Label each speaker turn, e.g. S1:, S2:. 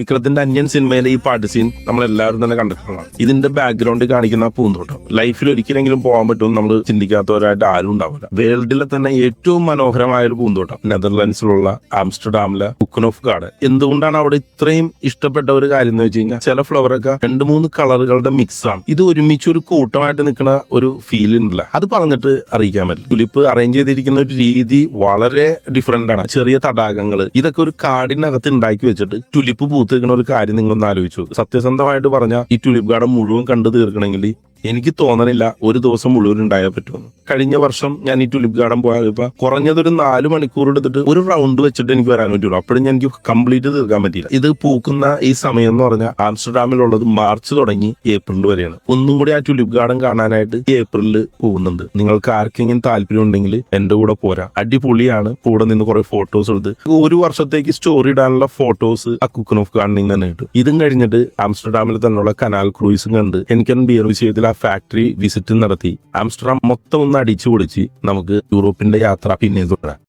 S1: വിക്രത്തിന്റെ അന്യൻ സിനിമയിലെ ഈ പാട്ട് സീൻ നമ്മളെല്ലാവരും തന്നെ കണ്ടിട്ടുള്ളതാണ്. ഇതിന്റെ ബാക്ക്ഗ്രൗണ്ടിൽ കാണിക്കുന്ന പൂന്തോട്ടം ലൈഫിൽ ഒരിക്കലെങ്കിലും പോകാൻ പറ്റും നമ്മൾ ചിന്തിക്കാത്തവരായിട്ട് ആരും ഉണ്ടാവില്ല. വേൾഡിലെ തന്നെ ഏറ്റവും മനോഹരമായ ഒരു പൂന്തോട്ടം നെതർലാൻഡ്സിലുള്ള ആംസ്റ്റർഡാമിലെ ബുക്കൻ ഓഫ് ഗാർഡൻ. എന്തുകൊണ്ടാണ് അവിടെ ഇത്രയും ഇഷ്ടപ്പെട്ട ഒരു കാര്യം എന്ന് വെച്ച് കഴിഞ്ഞാൽ ചില ഫ്ലവറൊക്കെ 2-3 കളറുകളുടെ മിക്സ് ആണ്. ഇത് ഒരുമിച്ച് ഒരു കൂട്ടമായിട്ട് നിൽക്കുന്ന ഒരു ഫീൽ ഉണ്ടല്ല, അത് പറഞ്ഞിട്ട് അറിയിക്കാൻ പറ്റില്ല. തുലിപ്പ് അറേഞ്ച് ചെയ്തിരിക്കുന്ന ഒരു രീതി വളരെ ഡിഫറെന്റ് ആണ്. ചെറിയ തടാകങ്ങൾ ഇതൊക്കെ ഒരു കാടിനകത്ത് ഉണ്ടാക്കി വെച്ചിട്ട് ടുലിപ്പ് പൂത്തിരിക്കുന്ന ഒരു കാര്യം നിങ്ങളൊന്ന് ആലോചിച്ചു. സത്യസന്ധമായിട്ട് പറഞ്ഞാൽ ഈ ടുലിപ്പ് ഗാർഡൻ മുഴുവൻ കണ്ടു തീർക്കണമെങ്കിൽ എനിക്ക് തോന്നണില്ല ഒരു ദിവസം മുഴുവൻ ഉണ്ടായാൽ പറ്റുമെന്ന്. കഴിഞ്ഞ വർഷം ഞാൻ ഈ ടുലിപ്പ് ഗാർഡൻ പോയപ്പോ കുറഞ്ഞതൊരു 4 മണിക്കൂർ എടുത്തിട്ട് ഒരു റൗണ്ട് വെച്ചിട്ട് എനിക്ക് വരാൻ പറ്റുള്ളൂ. അപ്പോഴും എനിക്ക് കംപ്ലീറ്റ് തീർക്കാൻ പറ്റിയില്ല. ഇത് പൂക്കുന്ന ഈ സമയം എന്ന് പറഞ്ഞാൽ ആംസ്റ്റർഡാമിലുള്ളത് മാർച്ച് തുടങ്ങി ഏപ്രിൽ വരെയാണ്. ഒന്നും കൂടി ആ ടുലിപ്പ് ഗാർഡൻ കാണാനായിട്ട് ഏപ്രിലിൽ പോകുന്നുണ്ട്. നിങ്ങൾക്ക് ആർക്കെങ്കിലും താല്പര്യം ഉണ്ടെങ്കിൽ എന്റെ കൂടെ പോരാ. അടിപൊളിയാണ്. കൂടെ നിന്ന് കുറെ ഫോട്ടോസ് എടുത്ത് ഒരു വർഷത്തേക്ക് സ്റ്റോറി ഇടാനുള്ള ഫോട്ടോസ് ആ ബുക്കൻ ഓഫ് ഗാർഡനിൽ തന്നെ കിട്ടും. ഇതും കഴിഞ്ഞിട്ട് ആംസ്റ്റർഡാമിൽ തന്നെയുള്ള കനാൽ ക്രൂയിസും കണ്ട് എനിക്ക് ബിയർ വിഷയത്തിൽ ഫാക്ടറി വിസിറ്റ് നടത്തി ആംസ്റ്റർഡാം മൊത്തം ഒന്ന് അടിച്ചു പൊളിച്ച് നമുക്ക് യൂറോപ്പിന്റെ യാത്ര പിന്നെ തുടരാം.